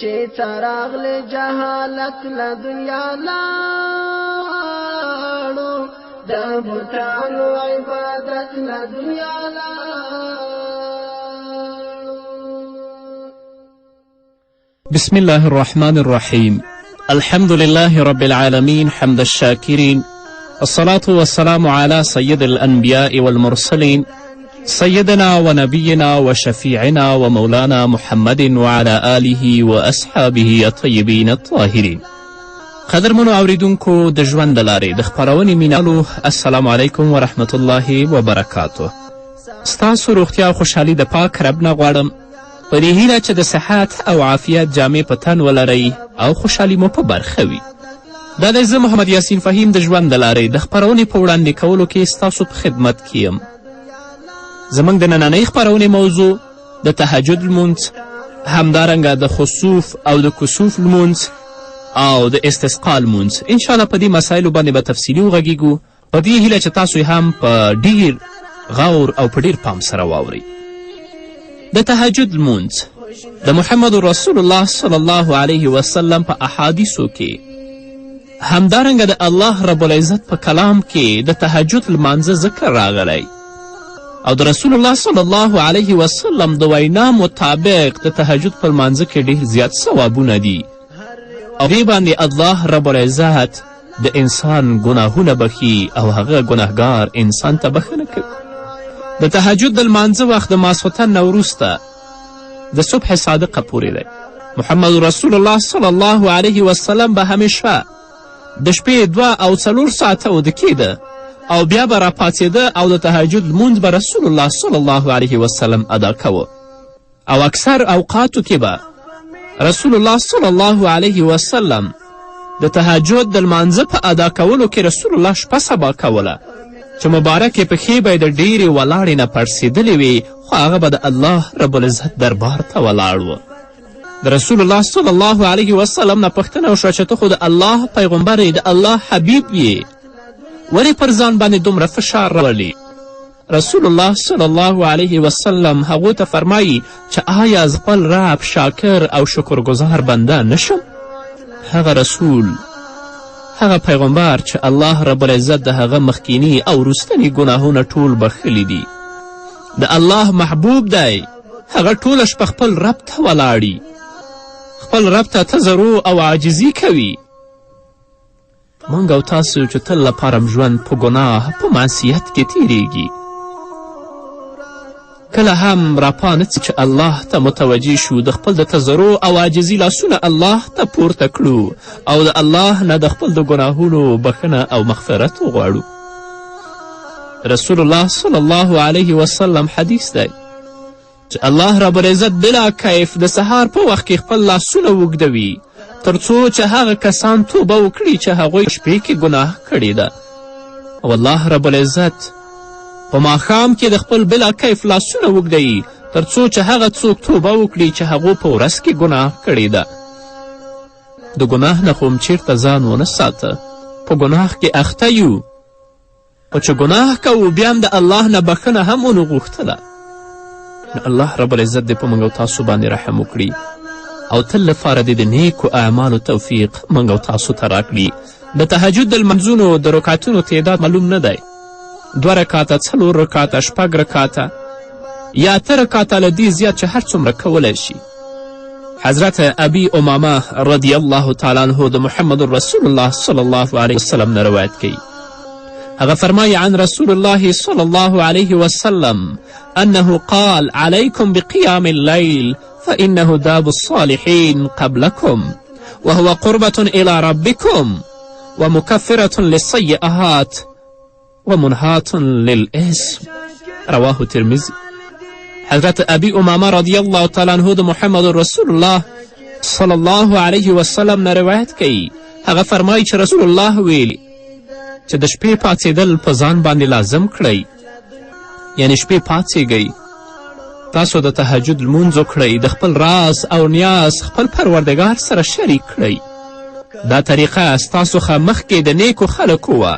چې څراغ له جهالت له دنیا لاړو د بوتانو عبادت له دنیا لاړو. بسم الله الرحمن الرحيم. الحمد لله رب العالمين حمد الشاكرين، الصلاة والسلام على سيد الأنبياء والمرسلين سيدنا ونبينا وشفيعنا ومولانا محمد وعلى آله وأصحابه الطيبين الطاهرين. قدرمنو اوریدونکو د ژوند د لارې د خپرونې مینالو، السلام علیکم ورحمت الله وبرکاته. ستاسو روغتیا او خوشحالي د پاک رب نه غواړم، په دې هیله چې د صحت او عافیت جامې په تن ولرئ او خوشحالي مو په برخه وي. دا دی زه محمد یاسین فهیم د ژوند د لارې د خپرونې په وړاندې کولو کې ستاسو په خدمت کې یم. زموږ د نننۍ خپرونې موضوع د تهجد لمونځ، همدارنګه د خسوف او د کسوف لمونځ او د استسقا لمونځ. انشاءالله په دې مسایلو باندې به تفصیلي وغږیږو، په دې هیله چې تاسو هم په ډیر غور او په ډیر پام سره واورئ. د تهجد لمونځ د محمد رسول الله صلی الله علیه وسلم په احادیثو کې، همدارنګه د الله رب العزت په کلام کې د تهجد لمانځه ذکر راغلی او د رسول الله صلی الله علیه وسلم د وینا مطابق د تهجد په لمانځه کې ډیر زیات ثوابونه دي او دې باندې الله رب العزت د انسان ګناهونه بخي او هغه ګناهګار انسان ته بخښنه کوي. د تهجد د لمانځه وخت د ماسخوتن نه وروسته د صبح صادقه پورې دی. محمد رسول الله صلی الله علیه وسلم به همیشه د شپې 2 او 4 ساعته وده کیده او بیا به راپاڅېده او د تهجد لمونځ به رسول الله صلی الله علیه وسلم ادا کوه او اکثر اوقاتو کې به رسول الله صلی الله علیه وسلم د تهجد د لمانځه په ادا کولو کې رسول الله شپه سبا کوله چې مبارکې پښې به یې د ډیرې ولاړې نه پړسېدلې وې، خو هغه به د الله رب العزت دربار ته ولاړ و. د رسول الله صلی الله علیه وسلم نه پوښتنه وشوه چې ته خو د الله پیغمبر یې، د الله حبیب یې، ولې پر ځان باندې دومره فشار راولي؟ رسول الله صلی الله علیه وسلم هغو ته فرمایي چې آیا زه خپل رب شاکر او شکرګزار بنده نشم؟ هغه رسول، هغه پیغمبر چې الله رب العزت د هغه مخکینی او وروستني ګناهونه ټول بخښلي دي، د الله محبوب دی، هغه ټوله شپه خپل رب ته ولاړي، خپل رب ته تضرع او عاجزي کوي. موږ او تاسو چې تل لپاره ژوند په ګناه په معصیت کې تیریږي، کله هم راپانڅي چې الله ته متوجه شو، د خپل د تضرع او عاجزي لاسونه الله ته پورته کړو او د الله نه د خپل د ګناهونو بخښنه او مغفرت وغواړو. رسول الله صلی الله علیه وسلم حدیث دی چې الله رب العزت بلا کیف د سهار په وخت کې خپل لاسونه اوږدوي تر څو چې هغه کسان توبه وکړي چې هغوی شپې کې ګناه کړې ده، او الله رب العزت په ماښام کې د خپل بلا کیف لاسونه اوږدوي تر څو چې هغه څوک توبه وکړي چې هغو په ورځ کې ګناه کړې ده. د ګناه نه خو چیرته ځان ونه ساته، په ګناه کې اخته یو، خو چې ګناه کوو بیا هم د الله نه بخښنه هم ونه غوښتله. نو الله رب العزت دې په موږ او تاسو باندې رحم وکړي او تل لپاره دې د نیکو اعمالو توفیق موږ او تاسو ته راکړي. د تهجد د لمنځونو د رکعتونو تعداد معلوم نه دی، 2 رکعته، 4 رکعته، 6 رکعته یا 8 رکعته، له دې زیات چې هر څومره کولی شي. حضرت ابي امامه رضی الله تعالی عنه د محمد رسول الله صلی الله علیه وسلم نه روایت کوي. هغه فرمایي عن رسول الله صلی الله علیه وسلم انه قال عليكم بقيام الليل فإنه داب الصالحين قبلكم وهو قربة إلى ربكم ومكفرة للسيئات ومنهاة للإثم. رواه الترمذي. حضرت ابي امامه رضی الله تعالی عنه د محمد رسول الله صلی الله علیه وسلم نه روایت کوي. هغه فرمایي چې رسول الله ویلي چې د شپې پاڅېدل په ځان باندې لازم کړئ، یعنی شپې پاڅېږئ، تاسو د تهجد لمونځ وکړئ، د خپل راز او نیاز خپل پروردګار سره شریک کړئ. دا طریقه ستاسو څخه مخکې د نیکو خلکو وه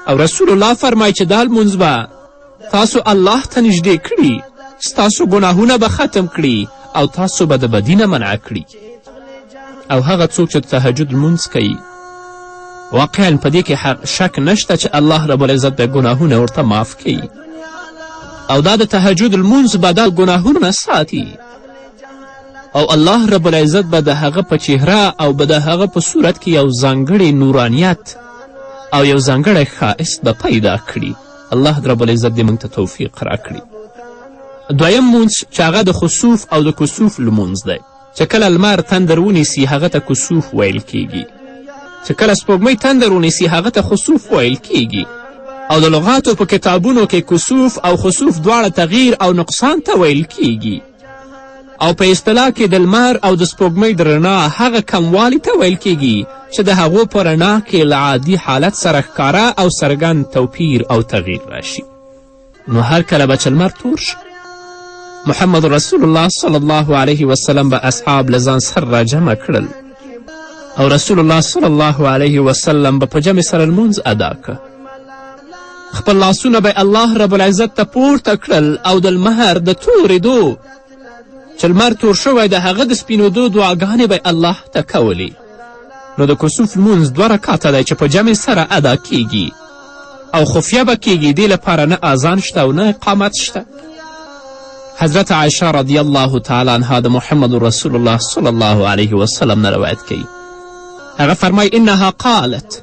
او رسول الله فرمایي چې دا لمونځ به تاسو الله ته نږدې کړي، ستاسو ګناهونه به ختم کړي او تاسو به د بدي نه منع کړي. او هغه څوک چې د تهجد لمونځ کوي واقعا په دې کې شک نشته چې الله رب العزت به ګناهونه ورته معاف کوي او دا د تهجد لمونځ به دا ګناهونه نه ساتي او الله رب العزت به د هغه په چهره او به د هغه په صورت کې یو ځانګړی نورانیت او یو ځانګړی ښایست به پیدا کړي. الله رب العزت دې موږ ته توفیق راکړي. دویم لمونځ چې هغه د خسوف او د کسوف لمونځ دی چې کله لمر تندر ونیسي هغه ته کسوف ویل کیږي، چې کله سپوږمۍ تندر ونیسي هغه ته خسوف ویل کیږي. او د لغاتو په کتابونو کې کسوف او خسوف دواړه تغییر او نقصان ته ویل کیږي او په اصطلاح کې د لمر او د سپوږمۍ د رڼا هغه کموالی ته ویل کیږي چې د هغو په رڼا کې له عادي حالت سره ښکاره او څرګند توپیر او تغییر راشي. نو هر کله به چې لمر تور شي محمد رسول الله صلی الله علیه وسلم به اصحاب له ځان سره راجمع کړل او رسول الله صلی الله علیه وسلم به په جمع سره لمونځ ادا که. خپل لاسونه به الله رب العزت ته پورته کړل او د لمر د تورېدو چې لمر تور شوی د هغه د سپینېدو دعاګانې به الله ته کولې. نو د کسوف لمونځ 2 رکعته دی چې په جمع سره ادا کیږي او خفیه به کیږي. دې لپاره نه اذان شته او نه اقامت شته. حضرت عایشه رضی الله تعالی عنها د محمد رسول الله صلی الله علیه وسلم نه روایت کوي. هغه فرمای انها قالت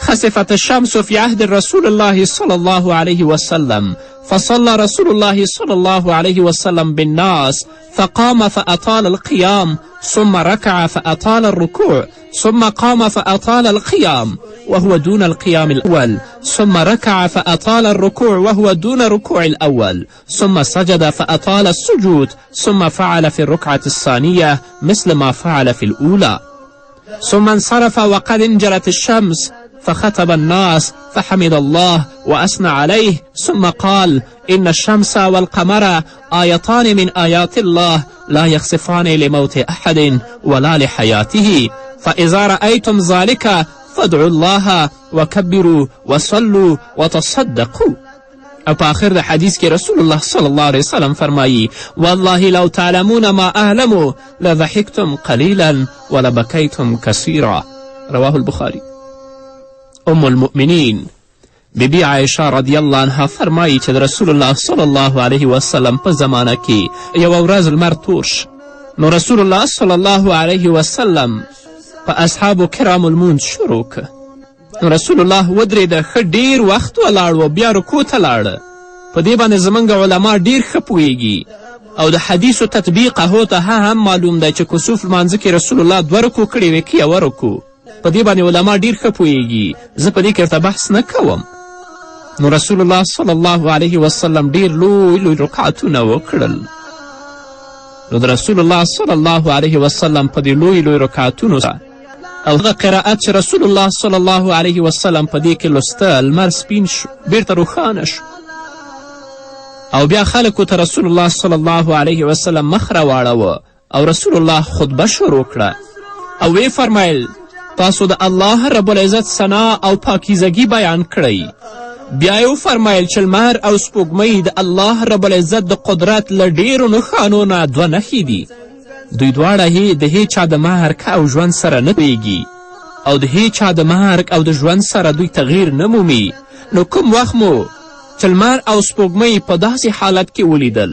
خسفت الشمس في عهد رسول الله صلى الله عليه وسلم فصلى رسول الله صلى الله عليه وسلم بالناس فقام فأطال القيام ثم ركع فأطال الركوع ثم قام فأطال القيام وهو دون القيام الأول ثم ركع فأطال الركوع وهو دون ركوع الأول ثم سجد فأطال السجود ثم فعل في الركعة الثانية مثل ما فعل في الأولى ثم انصرف وقد انجلت الشمس فخطب الناس فحمد الله وأثنى عليه ثم قال إن الشمس والقمر آيتان من آيات الله لا يخسفان لموت أحد ولا لحياته فإذا رأيتم ذلك فادعوا الله وكبروا وصلوا وتصدقوا. او په آخر د حدیث کې رسول الله صلی الله علیه وسلم فرمایی والله لو تعلمون ما أعلم لضحكتم قليلا ولبكيتم كثيرا. رواه البخاري. ام المؤمنین بیبی عایشه رضی الله عنها فرمایی چې د رسول الله صلی الله علیه وسلم په زمانه کې یوه ورځ لمر تور شو نو رسول الله صلی الله علیه وسلم په اصحابو کرامو لمونځ شروع که. نو رسول الله ودرېده ښه ډیر وخت ولاړ و بیا رکو ته لاړه. په دې باندې زموږ علما ډیر ښه پوهیږي او د حدیثو تطبیق هغو ته هم معلوم دی چې کسوف لمانځه کې رسول الله 2 رکو کړې وې که 1 رکو. په دې باندې علما ډیر ښه پوهیږي، زه په دې کې ورته بحث نه کوم. نو رسول الله صلی الله علیه وسلم ډیر لوی لوی رکعتونه وکړل. نو د رسول الله صلی الله علیه وسلم په دې لوی لوی رکعتونو سره او هغه قرائت چې رسول الله صلی الله علیه وسلم په دې کې لوسته لمر سپین شو بیرته روښانه شو او بیا خلکو ته رسول الله صلی الله علیه وسلم مخ راواړوه او رسول الله خطبه شروع کړه او وی فرمایل تاسو د الله رب العزت ثنا او پاکیزگی بیان کړئ. بیا یې وفرمایل چې لمر او سپوږمۍ د الله رب العزت د قدرت له ډیرو نښانو نه 2 نښې دي. دوی دواړه د هیچا د مرګ او ژوند سره نه پوهیږي او د هیچا د مرګ او د ژوند سره دوی تغییر نه مومي. نو کوم وخت مو چې لمر او سپوږمۍ په داسې حالت کې ولیدل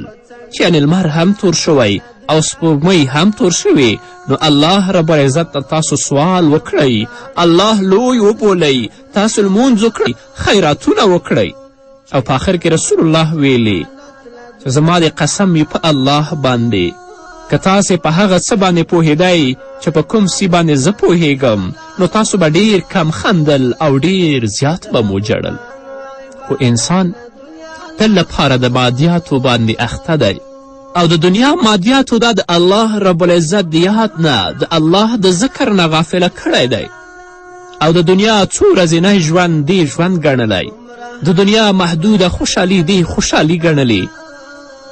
چې یعنې لمر هم تور شوی او سپوږمۍ هم تور شوي نو الله رب العزت ته تاسو سوال وکړئ، الله لوی وبولئ، تاسو لمونځ وکړئ، خیراتونه وکړئ. او په آخر کې رسول الله ویلي چې زما د قسم وي په الله باندې که تاسې په هغه څه باندې پوهېدئ چې په کوم سی باندې زه پوهېږم نو تاسو به ډیر کم خندل او ډیر زیات به مو جړل. خو انسان تل لپاره د مادیاتو باندې اخته دی او د دنیا مادیاتو دا د الله رب العزت د یاد نه د الله د ذکر نه غافله کړی دی او د دنیا څو ورځینی ژوند دی ژوند ګڼلی، د دنیا محدوده خوشحالي دی خوشحالي ګڼلی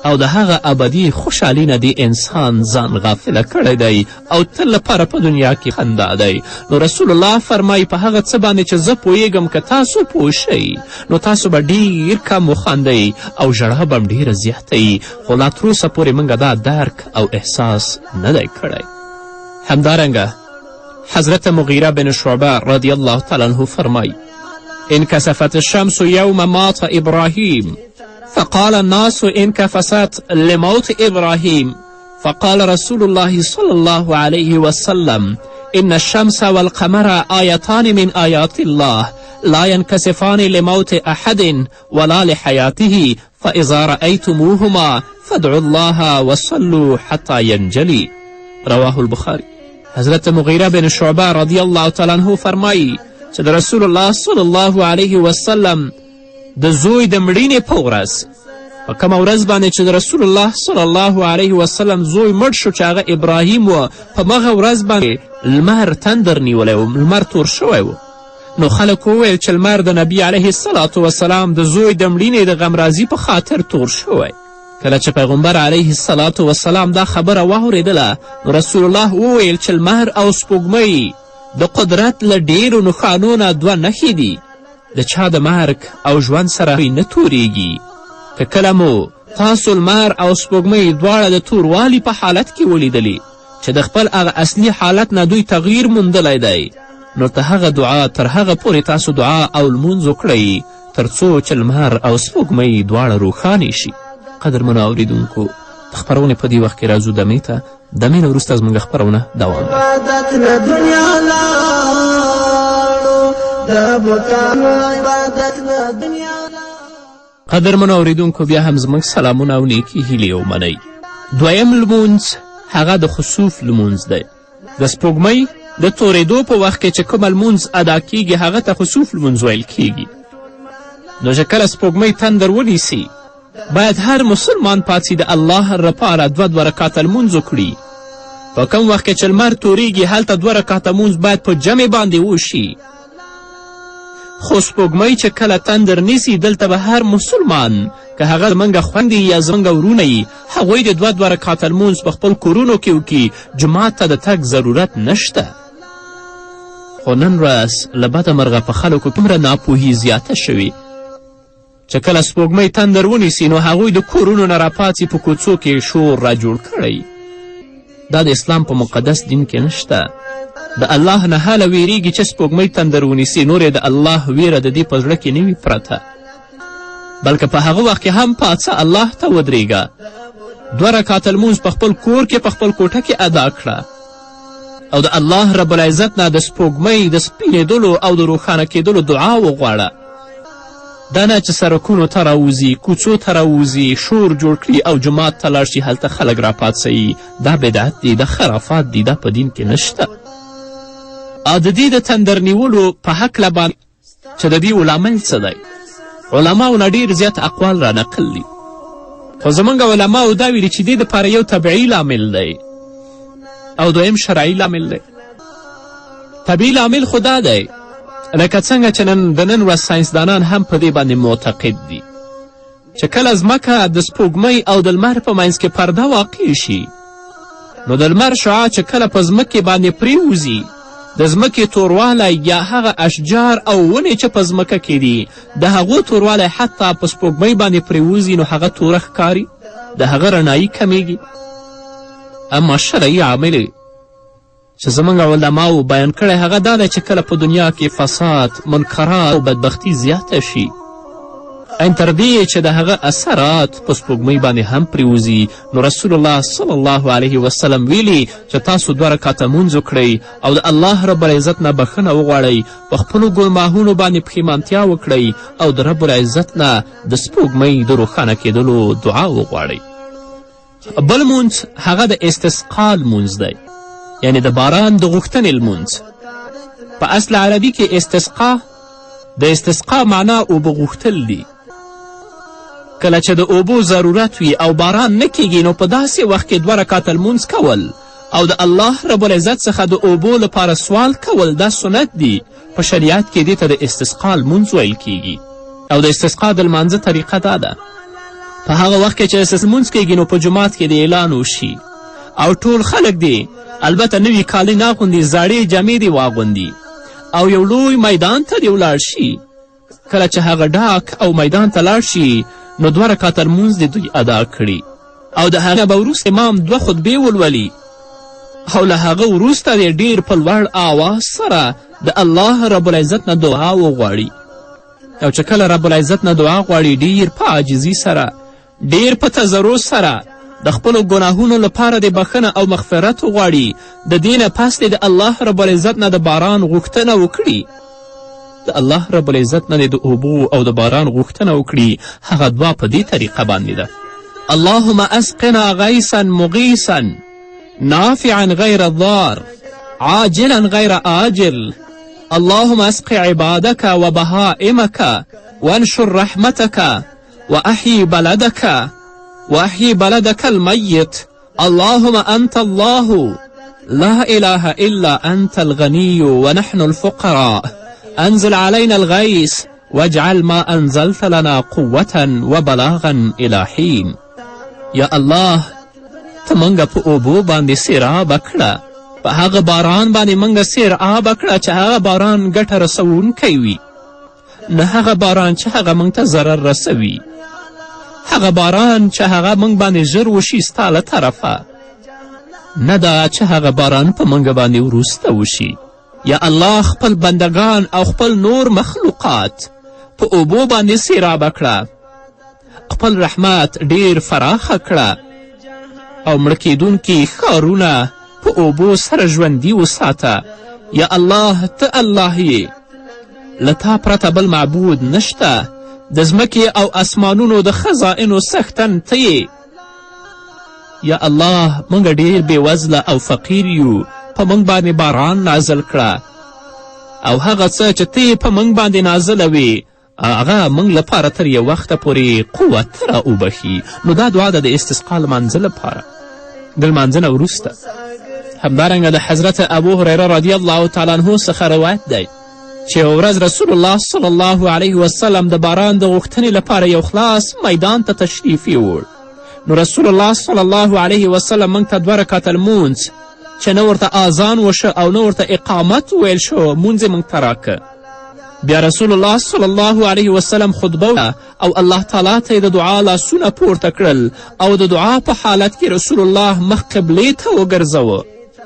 او د هغه ابدي خوشحالي نه دی انسان ځان غافله کړی دی او تل لپاره په دنیا کې خندا دی. نو رسول الله فرمایي په هغه څه باندې چې زه پوهیږم که تاسو پوه شئ نو تاسو به ډیر کم وخاندئ او ژړا به هم ډیره زیاته خو لا تر اوسه پورې موږ دا درک او احساس نه دی کړی. همدارنګه حضرت مغیره بن شعبه رضی الله تعالی عنه فرمای انکسفت الشمس یوم مات ابراهیم فقال الناس انكفست لموت إبراهيم فقال رسول الله صلى الله عليه وسلم إن الشمس والقمر آيتان من آيات الله لا ينكسفان لموت أحد ولا لحياته فإذا رأيتموهما فادعوا الله وصلوا حتى ينجلي. رواه البخاري. حضرت مغیره بن شعبه رضی الله تعالی عنه فرمایي چې د رسول الله صلی الله علیه وسلم د زوی د مړینې په ورځ په کومه ورځ باندې چې د رسول الله صلی الله علیه وسلم زوی مړ شو چې هغه ابراهیم و، په مغه ورځ باندې لمر تندر نیولی و، لمر تور شوی و. نو خلک وویل چې لمر د نبي علیه الصلاة وسلام د زوی د مړینې د غمرازي په خاطر تور شوی. کله چې پیغمبر علیه الصلاة وسلام دا خبره واورېدله نو رسول الله وویل چې لمر او سپوږمۍ د قدرت له ډېرو نښانو نه دوه نښې دي. د چا د مرګ او ژوند سره نه تورېږي. که کله مو تاسو لمر او سپوږمۍ دواړه د توروالي په حالت کې ولیدلي چې د خپل هغه اصلي حالت نه دوی تغییر موندلی دی، نو ته هغه دعا تر هغه پورې تاسو دعا او لمونځ وکړئ تر څو چې لمر او سپوږمۍ دواړه روښانې شي. قدرمنو اوریدونکو، د خپرونې په دې وخت کې راځو دمې ته. دمې نه وروسته زموږ خپرونه دوام قدرمنو اوریدونکو، بیا هم زموږ سلامونه او نیکې هیلې ومنئ. دویم لمونځ هغه د خسوف لمونځ دی. د سپوږمۍ د تورېدو په وخت کې چې کومه لمونځ ادا کیږي هغه ته خسوف لمونځ ویل کیږي. نو چې کله سپوږمۍ تندر ونیسي باید هر مسلمان پاڅي د الله لپاره دوه رکاته لمونځ وکړي. په کوم وخت کې چې لمر تورېږي هلته 2 رکاته لمونځ باید په جمع باندې وشي. خو سپوږمۍ چې کله تندر نیسي دلته به هر مسلمان که هغه زموږ خویندې یا زموږ ورونه یي هغوی د 2 رکاته لمونځ په خپل کورونو کې وکړي. جومات ته د تګ ضرورت نشته. خو نن ورځ له بده مرغه په خلکو دومره ناپوهي زیاته شوې چې کله سپوږمۍ تندر ونیسي نو هغوی د کورونو نه راپاڅي په کوڅو کې شور را جوړ کړی. دا د اسلام په مقدس دین کې نشته. د الله نه هله ویریږي چې سپوږمۍ تندر ونیسي، نور د الله ویره د دې په زړه کې نه وي پرته، بلکې په هغه وخت کې هم پاڅه الله ته ودرېږه. 2 رکاته لمونځ په خپل کور کې په خپل کوټه کې ادا کړه او د الله رب العزت نه د سپوږمۍ د سپینېدلو او د روښانه کېدلو دعا وغواړه. دا نه چې سرکونو ته راوځي، کوڅو ته راوځي، شور جوړ کړي او جومات ته لاړ شي هلته خلک راپاڅوي. دا بدعت دی، دا خرافات دی، دا په دین کې نشته. او د دې د تندر نیولو په هکله باندې چې د دې لامل څه دی، علماو نه ډېر زیات اقوال را نقل دي. خو زموږ علماو دا ویلي چې دې دپاره یو طبیعي لامل دی او دویم شرعي لامل دی. طبیعي لامل خو دا دی لکه څنګه چې د نن ورځ ساینسدانان هم په دې باندې معتقد دي چې کله ځمکه د سپوږمۍ او د لمر په منځ کې پرده واقع شي نو د لمر شعاع چې کله په ځمکې باندې پرېوځي د ځمکې توروالی یا هغه اشجار او ونې چې په ځمکه کې دي د هغو توروالی حتی په سپوږمۍ باندې پرېوځي نو هغه توره ښکاري، د هغه رڼایي کمیږي. اما شرعي عامل چې زموږ علماو بیان کړی هغه دا دی چې کله په دنیا کې فساد، منکرات او بدبختي زیاته شي ان تر دې چې د هغه اثرات په سپوږمۍ باندې هم پرېوځي، نو رسول الله صلی الله علیه وسلم ویلي چې تاسو 2 رکاته لمونځ وکړئ او د الله رب العزت نه بخښنه وغواړئ، په خپلو ګناهونو باندې پښیمانتیا وکړئ او د رب العزت نه د سپوږمۍ د روښانه کېدلو دعا وغواړئ. بل لمونځ هغه د استسقا لمونځ دی، یعنی د باران د غوښتنې لمونځ. په اصل عربي کې د استسقا معنا اوبه غوښتل دي. کله چې د اوبو ضرورت وي او باران نه کیږي نو په داسې وخت کې 2 رکاته لمونځ کول او د الله رب العزت څخه د اوبو لپاره سوال کول دا سنت دي. په شریعت کې دې ته د استسقا لمونځ ویل کیږي. او د استسقا د لمانځه طریقه دا ده، په هغه وخت کې چې لمونځ کیږي نو په جومات کې د اعلان وشي او ټول خلک دي البته نوي کالي نه اغوندي، زاړې جامې دې واغوندي او یو لوی میدان ته دې ولاړ شي. کله چې هغه ډاک او میدان ته لاړ شي نو 2 رکاته لمونځ دې دوی ادا کړي او د هغه به وروسته امام 2 خطبې ولولي او له هغه وروسته د ډیر په لوړ آواز سره د الله رب العزت نه دعا وغواړي. او چې کله رب العزت نه دعا غواړي ډیر په عاجزي سره، ډیر په تضرع سره د خپلو ګناهونو لپاره د بخښنه او مغفرت وغواړي، د دې نه پس د الله رب العزت نه د باران غوښتنه وکړي، د الله رب العزت نه د اوبو او د باران غوښتنه وکړي، هغه دعا په دې طریقه باندې ده: اللهم اسقنا غیثا مغیثا نافعا غیر ضار عاجلا غیر آجل اللهم اسق عبادك وبهائمك وانشر رحمتك وأحيي بلدك الميت اللهم أنت الله لا إله إلا أنت الغني ونحن الفقراء أنزل علينا الغيث واجعل ما أنزلت لنا قوة وبلاغا إلى حين. یا الله ته منګه په اوبو باندې سیراب کړه، په هغه باران باندې منګه سیراب کړه چې هغه باران ګټه رسوونکی وي، نه هغه باران چې هغه موږ ته ضرر رسوي، هغه باران چې هغه موږ باندې ژر وشي ستا له طرفه، نه دا چې هغه باران په موږ باندې وروسته وشي. یا الله خپل بندگان او خپل نور مخلوقات په اوبو باندې سیرابه کړه، خپل رحمت ډیر فراخه کړه او مړه کیدونکي ښارونه په اوبو سره ژوندي وساته. یا الله ته الله یې، له تا پرته بل معبود نشته، د ځمکې او اسمانونو د خزائنو څښتن ته یې. یا الله موږ ډیر بېوزله او فقیر یو، په موږ باندې باران نازل کړه، او هغه څه چې ته په موږ باندې نازلوي هغه موږ لپاره تر یو وخته پورې قوت را وبخي. نو دا دعا ده د استسقا لمانځه لپاره د لمانځه نه وروسته. همدارنګه د حضرت ابو هریره رضی الله تعالی عنه څخه روایت دی چې یوه ورځ رسول الله صلی الله علیه وسلم د باران د غوښتنې لپاره یو خلاص میدان ته تشریف یوړ. نو رسول الله صلی الله علیه وسلم موږ ته 2 رکعته لمونځ چې نه ورته آذان وشه او نه ورته اقامت ویل شو مونځ یې موږ ته راکه. بیا رسول الله صلی الله علیه وسلم خطبه او الله تعالی ته د دعا لاسونه پورته کړل او د دعا په حالت کې رسول الله مخ قبلې ته وګرځوه.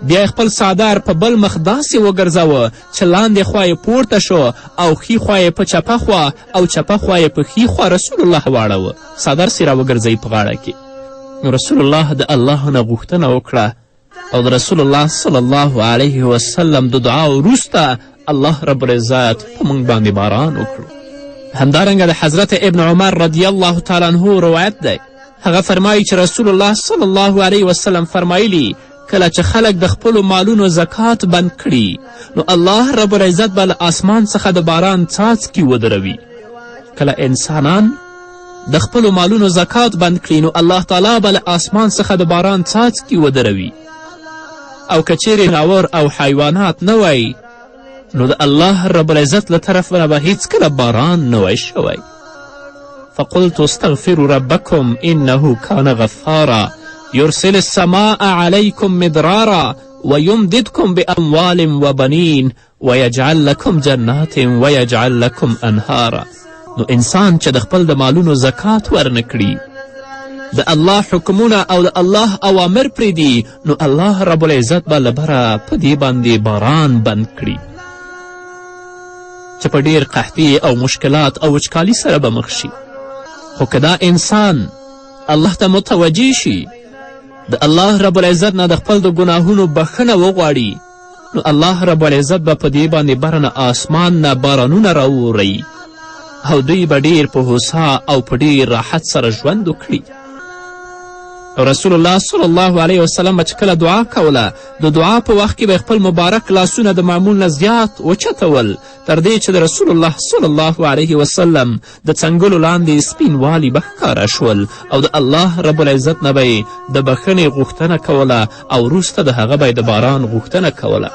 بیا خپل څادر په بل مخ داسې وګرځوه چې لاندې خوا یې پورته شو او ښي خوا یې په چپه خوا او چپه خوا یې په ښي خوا رسول الله واړوه، څادر سې راوګرځوي په غاړه کې. رسول الله د الله نه غوښتنه وکړه او د رسول الله صلی الله علیه وسلم د دعا وروسته الله رب العزت په موږ باندې باران وکړو. همدارنګه د حضرت ابن عمر رضی الله تعالی عنه روایت دی، هغه فرمایي چې رسول الله صلی الله علیه وسلم فرمایلی کله چې خلک د خپلو مالونو زکات بند کړي نو الله رب العزت به له آسمان څخه د باران څاڅکي ودروي. کله انسانان د خپلو مالونو زکات بند کړي نو الله تعالی به له آسمان څخه د باران څاڅکي ودروي. او که چیرې ناور او حیوانات نه وی نو د الله رب العزت له طرفه نه به هیڅکله باران نه وی شوی. فقلت استغفروا ربکم انه کان غفارا يرسل السماء عليكم مدرارا ويمددكم بأموال وبنين ويجعل لكم جنات ويجعل لكم انهارا. نو انسان چې د خپل د مالونو زکات ورنه کړي، د الله حکمونه او د الله اوامر پرېږدي نو الله رب العزت به له بره په دې باندې باران بند کړي چې په ډیر قحطي او مشکلات او وچکالي سره به مخ شي. خو که دا انسان الله ته متوجه شي، د الله رب العزت نه د خپل د ګناهونو بخښنه وغواړي نو الله رب العزت به په دې باندې بره نه آسمان نه بارانونه راووري او دوی به ډیر په هوسا او په ډیر راحت سره ژوند وکړي. رسول الله صلی الله علیه وسلم چې کله دعا کوله د دعا په وخت کې به خپل مبارک لاسونه د معمول نه زیات وچتول تر دې چې د رسول الله صلی الله علیه وسلم د څنګلو لاندې سپینوالي به ښکاره شول او د الله رب العزت نه به د بخښنې غوښتنه کوله او وروسته د هغه به د باران غوښتنه کوله.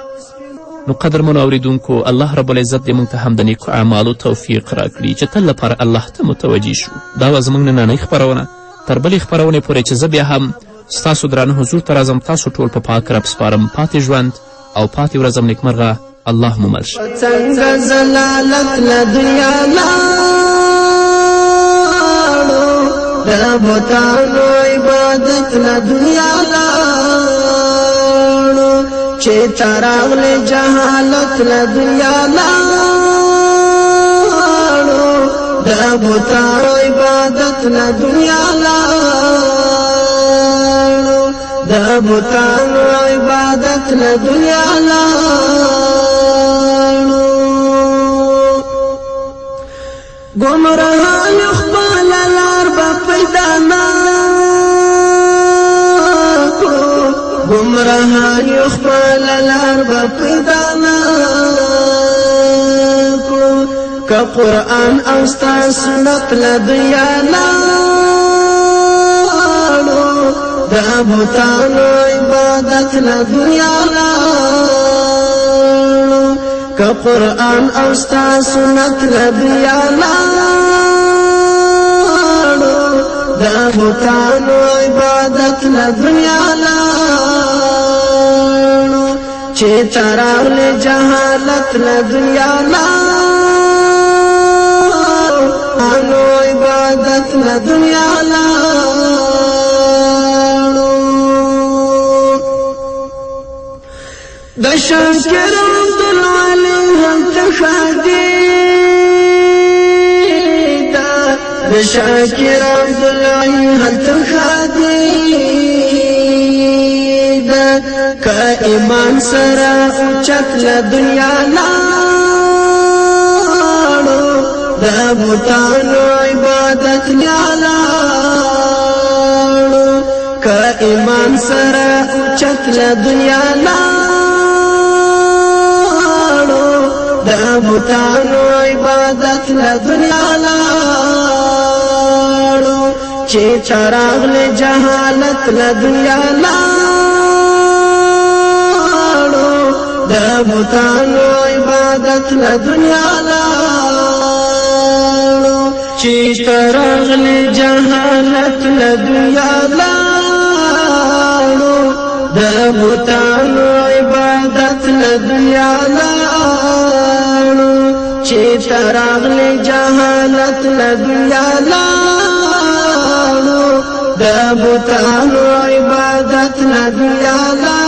نو قدرمنو اوریدونکو، الله رب العزت دې موږ ته هم د نیکو اعمالو توفیق راکړي چې تل لپاره الله ته متوجه شو. دا وه زموږ نننۍ خپرونه. تر بلې خپرونې پورې چې زه بیا هم ستاسو درانه حضور ته راځم، تاسو ټول په پاک رب سپارم. پاتې ژوند او پاتې ورځم نیکمرغه. الله مو مل شه. څنګه زلالت له دنیا لاړو، د بوتانو عبادت له دنیا لاړو. چې تراغله جهالت له دنیا لاړو د بوتانو عبادت له دنیا لاړو د بوتانو عبادت له دنیا لاړو گمراهان خپل لار به پیدا نه گمراهان خپل لار به پیدا نه که قرآن او ستا سنت له دنیا لاړو د بوتانو عبادت له دنیا لاړو که قرآن او ستا سنت له دنیا لاړو د بوتانو عبادت له دنیا لاړو چې تراغله جهالت له دنیا لاړو انو عبادت له دنیا لاړو د شاکر عبدالعلی هم تخادی د شاکر عبدالعلی هم تخادی که ایمان سره اوچت له دنیا لاړو د بوتانو عبادت لاړو که ایمان سره اوچت له دنیا لاړو د بوتانو عبادت له دنیا لاړو چې تراغله جهالت له دنیا لاړو د بوتانو عبادت له دنیا لاړو چې تراغله جهالت له دنیا لاړو د بوتانو عبادت له دنیا لاړو چې تراغله جهالت له دنیا لاړو د بوتانو عبادت له دنیا لاړو